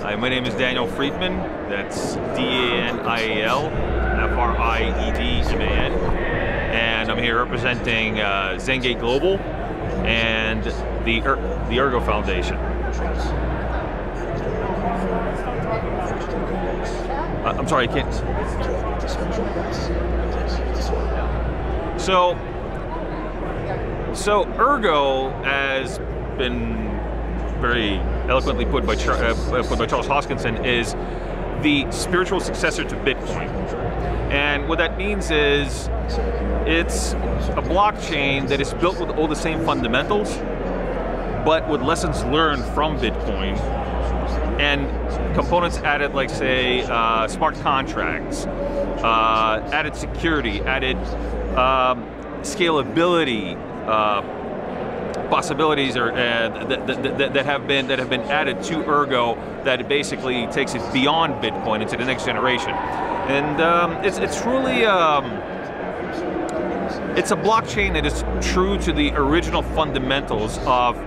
Hi, my name is Daniel Friedman. That's D-A-N-I-A-L, F-R-I-E-D-M-A-N. And I'm here representing Zengate Global and the Ergo Foundation. I'm sorry, I can't. So Ergo has been very eloquently put by Charles Hoskinson, is the spiritual successor to Bitcoin. And what that means is it's a blockchain that is built with all the same fundamentals, but with lessons learned from Bitcoin and components added, like say smart contracts, added security, added scalability, possibilities that have been added to Ergo that basically takes it beyond Bitcoin into the next generation. And it's truly it's a blockchain that is true to the original fundamentals of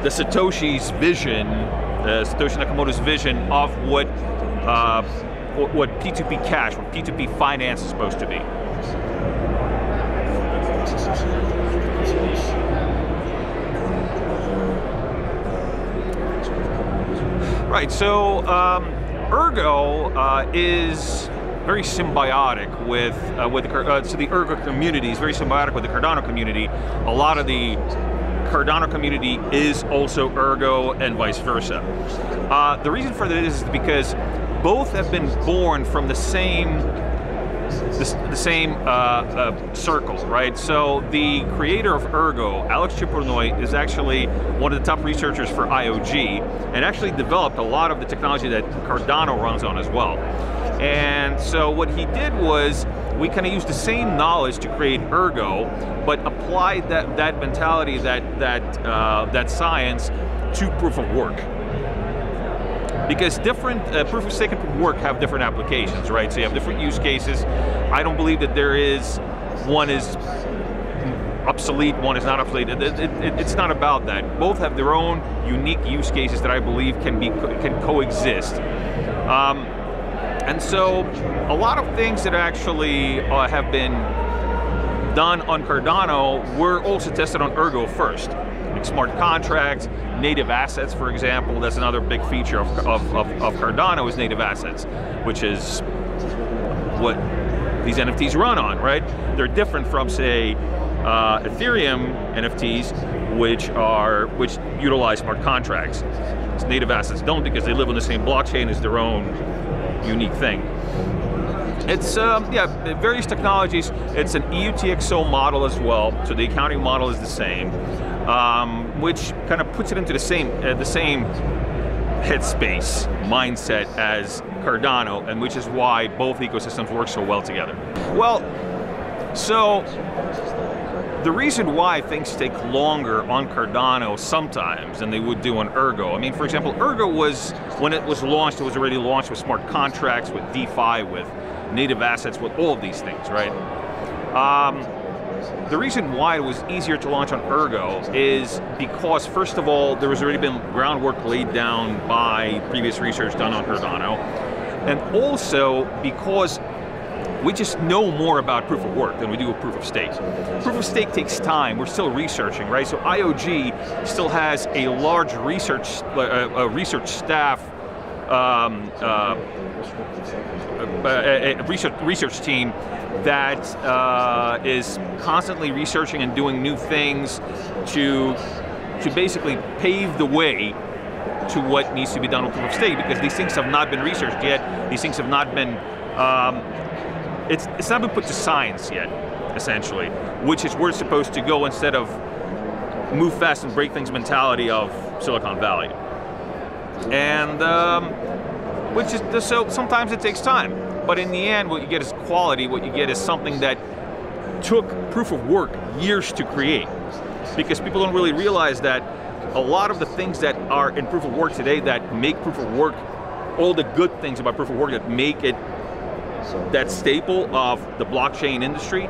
the Satoshi's vision, Satoshi Nakamoto's vision of what P2P cash, what P2P finance is supposed to be. Right, so Ergo is very symbiotic with so the Ergo community is very symbiotic with the Cardano community. A lot of the Cardano community is also Ergo and vice versa. The reason for that is because both have been born from the same circle, right? So the creator of Ergo, Alex Cipollone, is actually one of the top researchers for IOG and actually developed a lot of the technology that Cardano runs on as well. And so what he did was we kind of used the same knowledge to create Ergo, but applied that mentality, that science to proof of work. Because different proof of stake and proof of work have different applications, right? So you have different use cases. I don't believe that there is one is obsolete, one is not obsolete. It's not about that. Both have their own unique use cases that I believe can coexist. And so a lot of things that actually have been done on Cardano were also tested on Ergo first. Like smart contracts, native assets, for example. That's another big feature of Cardano is native assets, which is what these NFTs run on, right? They're different from, say, Ethereum NFTs, which utilize smart contracts. So native assets don't, because they live on the same blockchain as their own unique thing. It's yeah, various technologies. It's an EUTXO model as well, so the accounting model is the same, which kind of puts it into the same headspace mindset as Cardano, and which is why both ecosystems work so well together. Well, so the reason why things take longer on Cardano sometimes than they would do on Ergo. I mean, for example, Ergo was, when it was launched, it was already launched with smart contracts, with DeFi, with native assets, with all of these things, right? The reason why it was easier to launch on Ergo is because, first of all, there has already been groundwork laid down by previous research done on Cardano, and also because we just know more about proof of work than we do with proof of stake. Proof of stake takes time. We're still researching, right? So IOG still has a large research staff, a research team that is constantly researching and doing new things to basically pave the way to what needs to be done with proof of stake, because these things have not been researched yet. These things have not been. It's not been put to science yet, essentially, which is where it's supposed to go instead of move fast and break things mentality of Silicon Valley. And which is, so sometimes it takes time, but in the end what you get is quality. What you get is something that took proof of work years to create, because people don't really realize that a lot of the things that are in proof of work today that make proof of work, all the good things about proof of work that make it that staple of the blockchain industry,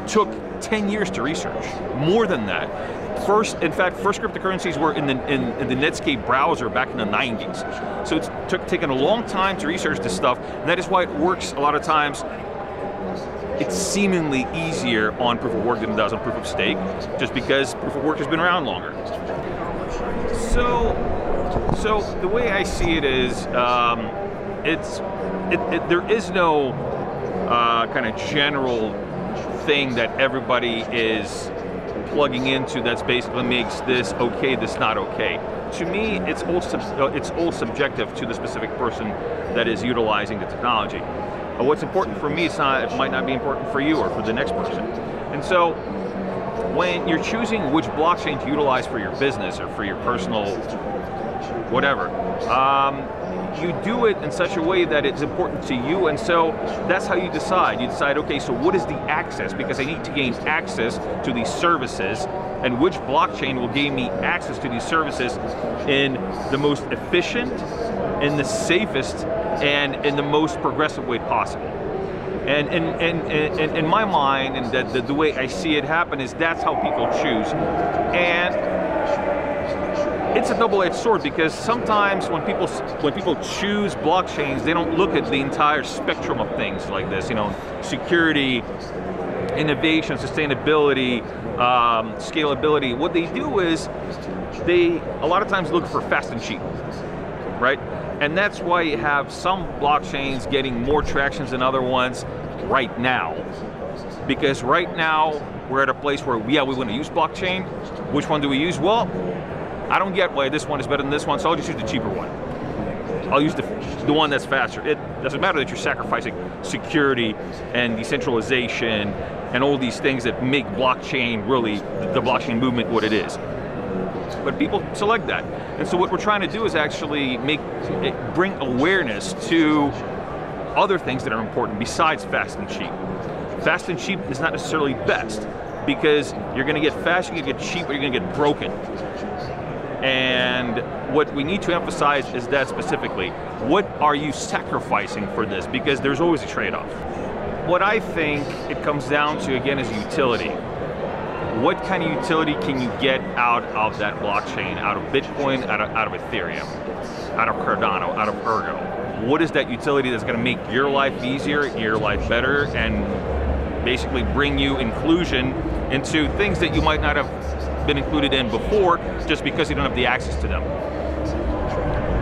took 10 years to research, more than that. first cryptocurrencies were in the Netscape browser back in the 90s. So it's taken a long time to research this stuff, and that is why it works a lot of times. It's seemingly easier on proof of work than it does on proof of stake, just because proof of work has been around longer. So the way I see it is, there is no kind of general thing that everybody is plugging into that's basically makes this okay, this not okay. To me, it's all subjective to the specific person that is utilizing the technology. What's important for me, it might not be important for you or for the next person. And so, when you're choosing which blockchain to utilize for your business or for your personal whatever, you do it in such a way that it's important to you, and so that's how you decide. You decide, okay, so what is the access? Because I need to gain access to these services, and which blockchain will gain me access to these services in the most efficient, in the safest, and in the most progressive way possible. And in my mind, and the way I see it happen is that's how people choose. And it's a double-edged sword, because sometimes when people choose blockchains, they don't look at the entire spectrum of things like this, you know, security, innovation, sustainability, scalability. What they do is they a lot of times look for fast and cheap, right? And that's why you have some blockchains getting more tractions than other ones right now. Because right now, we're at a place where, yeah, we want to use blockchain. Which one do we use? Well, I don't get why this one is better than this one, so I'll just use the cheaper one. I'll use the one that's faster. It doesn't matter that you're sacrificing security and decentralization and all these things that make blockchain really, the blockchain movement, what it is. But people select that. And so what we're trying to do is actually bring awareness to other things that are important besides fast and cheap. Fast and cheap is not necessarily best, because you're going to get fast, you're going to get cheap, or you're going to get broken. And what we need to emphasize is that specifically, what are you sacrificing for this? Because there's always a trade-off. What I think it comes down to, again, is utility. What kind of utility can you get out of that blockchain, out of Bitcoin, out of Ethereum, out of Cardano, out of Ergo? What is that utility that's going to make your life easier, your life better, and basically bring you inclusion into things that you might not have been included in before, just because you don't have the access to them.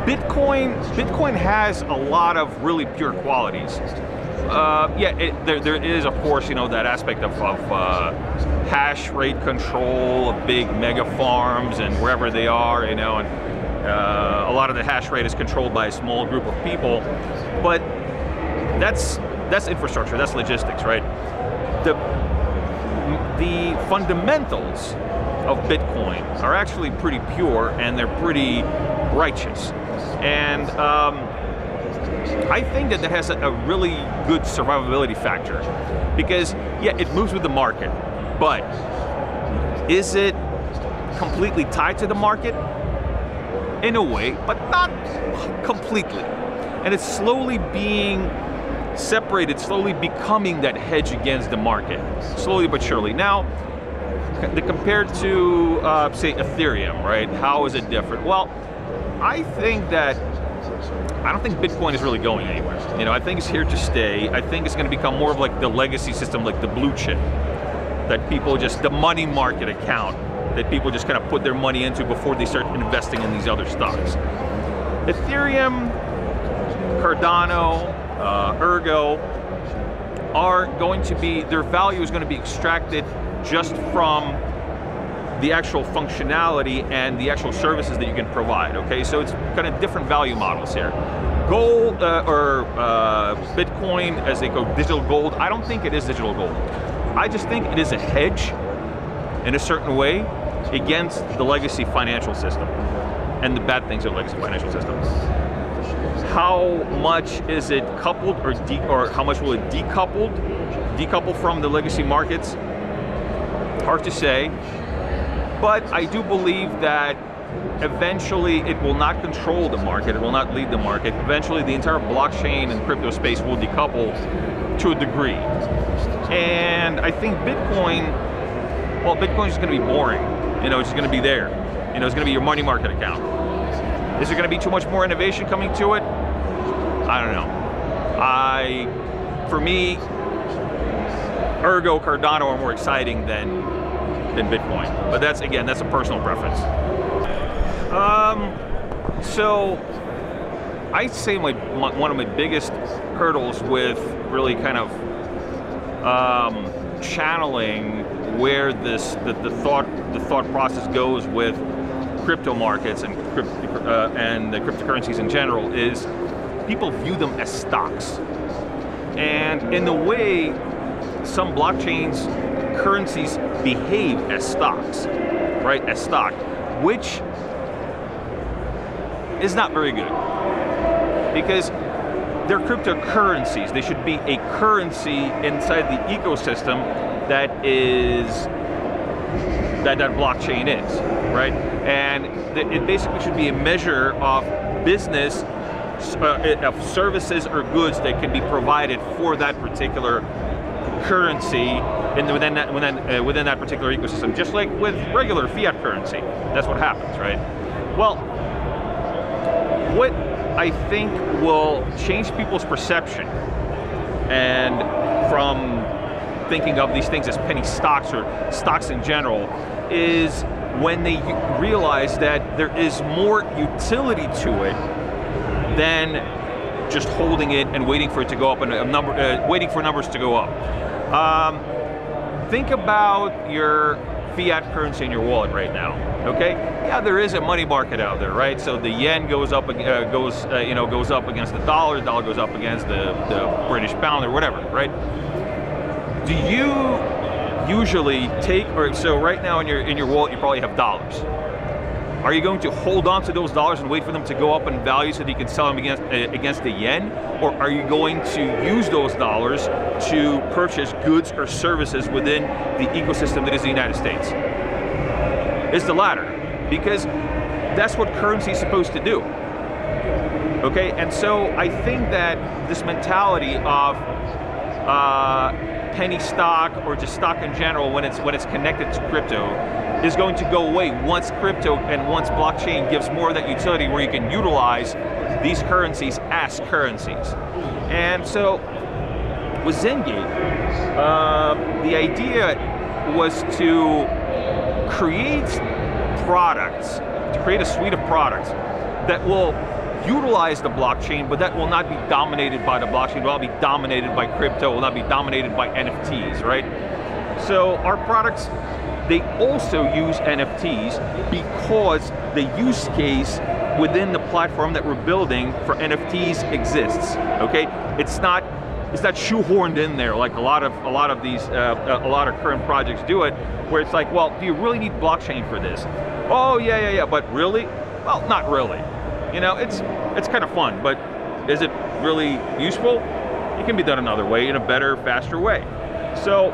Bitcoin has a lot of really pure qualities. There is, of course, you know, that aspect of hash rate control of big mega farms and wherever they are, you know, and a lot of the hash rate is controlled by a small group of people. But that's infrastructure, that's logistics, right? The fundamentals of Bitcoin are actually pretty pure, and they're pretty righteous. And I think that has a really good survivability factor, because, yeah, it moves with the market, but is it completely tied to the market? In a way, but not completely. And it's slowly being separated, slowly becoming that hedge against the market, slowly but surely. Now, compared to, say, Ethereum, right? How is it different? Well, I don't think Bitcoin is really going anywhere. You know, I think it's here to stay. I think it's going to become more of like the legacy system, like the blue chip, that people just, the money market account, that people just kind of put their money into before they start investing in these other stocks. Ethereum, Cardano, Ergo are going to be, their value is going to be extracted just from the actual functionality and the actual services that you can provide, okay? So it's kind of different value models here. Gold, or Bitcoin, as they go digital gold, I don't think it is digital gold. I just think it is a hedge in a certain way against the legacy financial system and the bad things of the legacy financial system. How much is it coupled, or how much will it decouple from the legacy markets? Hard to say, but I do believe that eventually it will not control the market, it will not lead the market. Eventually the entire blockchain and crypto space will decouple to a degree. And I think Bitcoin, well, Bitcoin is going to be boring. You know, it's going to be there. You know, it's going to be your money market account. Is there going to be too much more innovation coming to it? I don't know. For me, Ergo, Cardano are more exciting than Bitcoin. But that's, again, that's a personal preference. So I'd say one of my biggest hurdles with really kind of channeling where the thought process goes with crypto markets and the cryptocurrencies in general is people view them as stocks. And in the way some blockchains, currencies behave as stocks, right? As stock, which is not very good. Because they're cryptocurrencies. They should be a currency inside the ecosystem that blockchain is, right? And it basically should be a measure of business, of services or goods that can be provided for that particular currency within that particular ecosystem. Just like with regular fiat currency, that's what happens, right? Well, what I think will change people's perception and from thinking of these things as penny stocks or stocks in general is when they realize that there is more utility to it than just holding it and waiting for it to go up and waiting for numbers to go up. Think about your fiat currency in your wallet right now. Okay, yeah, there is a money market out there, right? So the yen goes up, goes up against the dollar goes up against the British pound or whatever, right? Do you usually take, so right now in your wallet you probably have dollars. Are you going to hold on to those dollars and wait for them to go up in value so that you can sell them against the yen? Or are you going to use those dollars to purchase goods or services within the ecosystem that is the United States? It's the latter, because that's what currency is supposed to do. Okay, and so I think that this mentality of penny stock or just stock in general when it's connected to crypto is going to go away once crypto and once blockchain gives more of that utility where you can utilize these currencies as currencies. And so with Zengate, the idea was to create products, to create a suite of products that will utilize the blockchain, but that will not be dominated by the blockchain, will not be dominated by crypto, will not be dominated by NFTs, right? So our products, they also use NFTs because the use case within the platform that we're building for NFTs exists, okay? It's not shoehorned in there like a lot of current projects do it, where it's like, well, do you really need blockchain for this? Oh yeah, but really? Well, not really. You know, it's kind of fun, but is it really useful? It can be done another way, in a better, faster way. So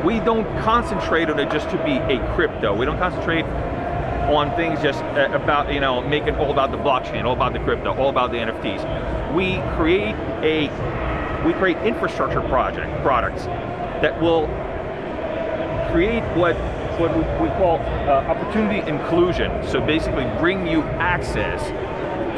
we don't concentrate on it just to be a crypto. We don't concentrate on things just about, make it all about the blockchain, all about the crypto, all about the NFTs. We create infrastructure products that will create what we call opportunity inclusion. So basically bring you access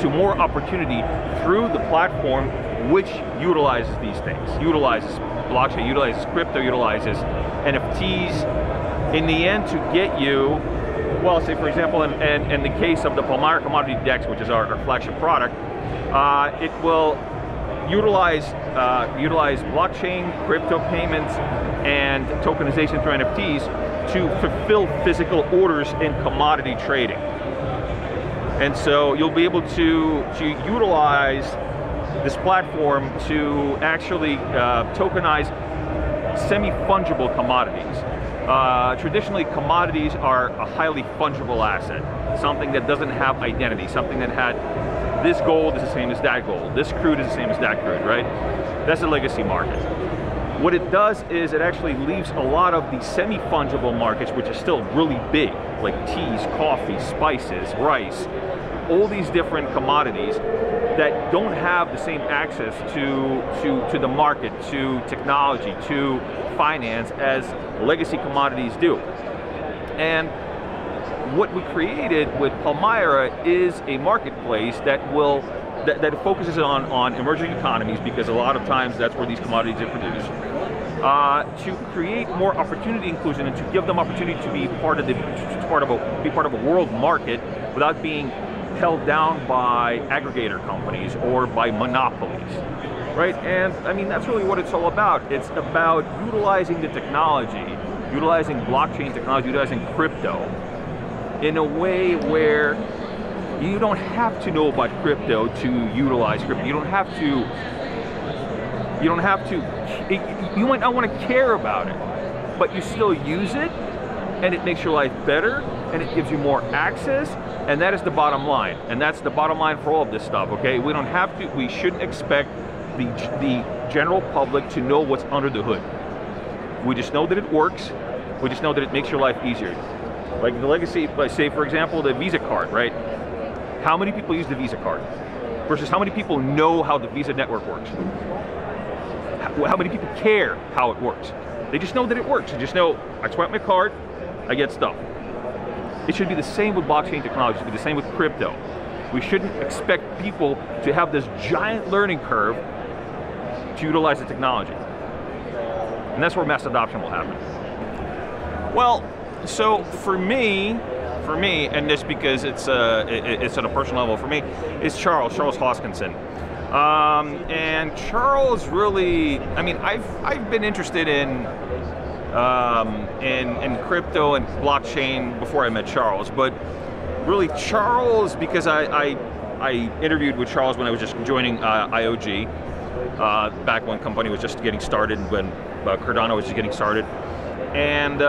to more opportunity through the platform which utilizes these things, utilizes blockchain, utilizes crypto, utilizes NFTs, in the end to get you, well, say for example, in the case of the Palmyra Commodity Dex, which is our flagship product, it will utilize blockchain, crypto payments, and tokenization through NFTs to fulfill physical orders in commodity trading. And so you'll be able to utilize this platform to actually tokenize semi-fungible commodities. Traditionally, commodities are a highly fungible asset, something that doesn't have identity, something that had this gold is the same as that gold, this crude is the same as that crude, right? That's a legacy market. What it does is it actually leaves a lot of the semi-fungible markets, which are still really big, like teas, coffee, spices, rice, all these different commodities that don't have the same access to the market, to technology, to finance as legacy commodities do. And what we created with Palmyra is a marketplace that focuses on emerging economies, because a lot of times that's where these commodities are produced. To create more opportunity inclusion and to give them opportunity to be part of a world market without being held down by aggregator companies or by monopolies, right? And I mean, that's really what it's all about. It's about utilizing the technology, utilizing blockchain technology, utilizing crypto in a way where you don't have to know about crypto to utilize crypto. You might not want to care about it, but you still use it, and it makes your life better, and it gives you more access, and that is the bottom line. And that's the bottom line for all of this stuff, okay? We shouldn't expect the general public to know what's under the hood. We just know that it works. We just know that it makes your life easier. Like the legacy, say for example, the Visa card, right? How many people use the Visa card versus how many people know how the Visa network works? How many people care how it works? They just know that it works. They just know, I swipe my card, I get stuff. It should be the same with blockchain technology. It should be the same with crypto. We shouldn't expect people to have this giant learning curve to utilize the technology. And that's where mass adoption will happen. Well, so for me, and this because it's on a personal level for me, is Charles Hoskinson. And Charles really, I mean, I've been interested in crypto and blockchain before I met Charles, but really Charles, because I interviewed with Charles when I was just joining IOG, back when company was just getting started, when Cardano was just getting started, and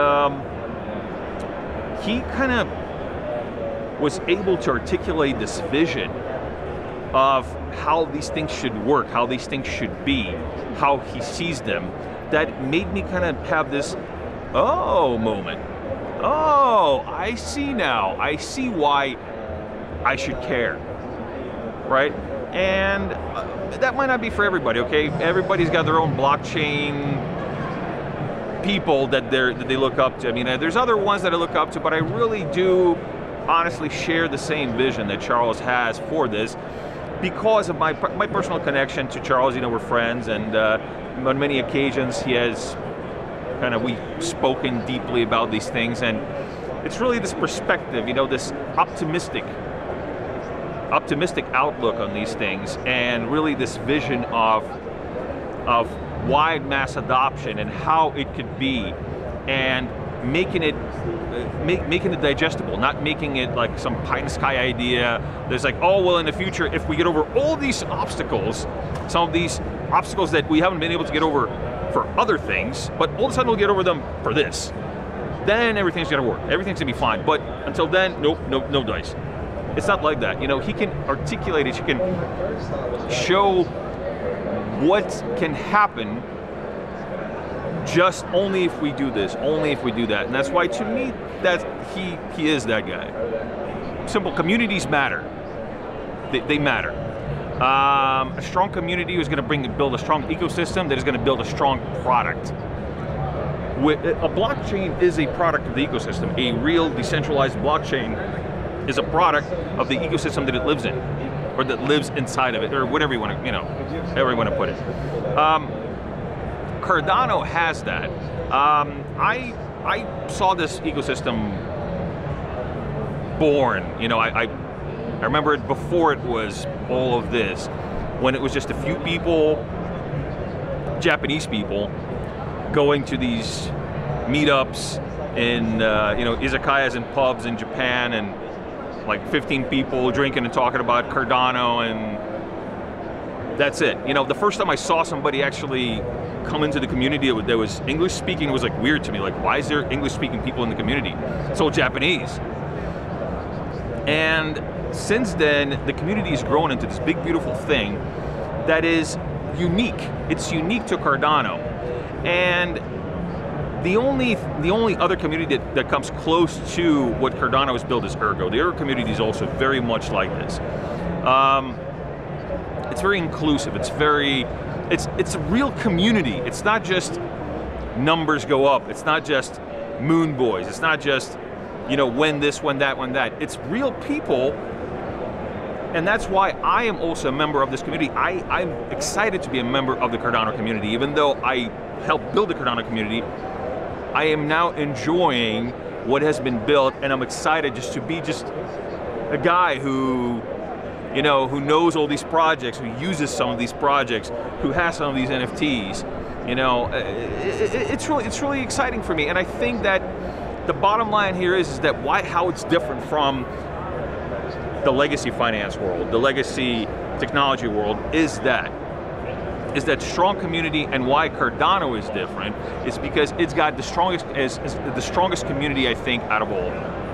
he kind of was able to articulate this vision of how these things should work, how these things should be, how he sees them, that made me kind of have this, oh moment. Oh, I see now. I see why I should care, right? And that might not be for everybody, okay? Everybody's got their own blockchain people that they look up to. I mean, there's other ones that I look up to, but I really do honestly share the same vision that Charles has for this, because of my personal connection to Charles. You know, we're friends, and on many occasions we've spoken deeply about these things, and it's really this perspective, you know, this optimistic outlook on these things, and really this vision of wide mass adoption and how it could be, and making it digestible, not making it like some pie in the sky idea. There's like, oh well, in the future, if we get over all these obstacles, some of these obstacles that we haven't been able to get over for other things, but all of a sudden we'll get over them for this, then everything's gonna work. Everything's gonna be fine. But until then, nope, no dice. It's not like that. You know, he can articulate it. He can show what can happen just only if we do this, only if we do that. And that's why, to me, that he is that guy. Simple. Communities matter. They matter. A strong community is going to build a strong ecosystem that is going to build a strong product. A blockchain is a product of the ecosystem. A real decentralized blockchain is a product of the ecosystem that it lives in, or that lives inside of it, or whatever you want to, however you want to put it. Cardano has that. I saw this ecosystem born. You know, I remember it before it was all of this, when it was just a few people, Japanese people, going to these meetups in izakayas and pubs in Japan, and like 15 people drinking and talking about Cardano, and that's it. You know, the first time I saw somebody actually come into the community that was English speaking, it was like weird to me. Like, why is there English speaking people in the community? It's all Japanese. And since then, the community has grown into this big, beautiful thing that is unique. It's unique to Cardano. And the only other community that comes close to what Cardano has built is Ergo. The Ergo community is also very much like this. It's very inclusive. It's a real community. It's not just numbers go up. It's not just moon boys. It's not just you know, when this, when that, when that. It's real people, and that's why I am also a member of this community. I'm excited to be a member of the Cardano community. Even though I helped build the Cardano community, I am now enjoying what has been built, and I'm excited just to be just a guy who, you know, who knows all these projects, who uses some of these projects, who has some of these NFTs. You know, it's really exciting for me, and I think that the bottom line here is that how it's different from the legacy finance world, the legacy technology world, is that strong community. And why Cardano is different is because it's got the strongest community, I think, out of all of them.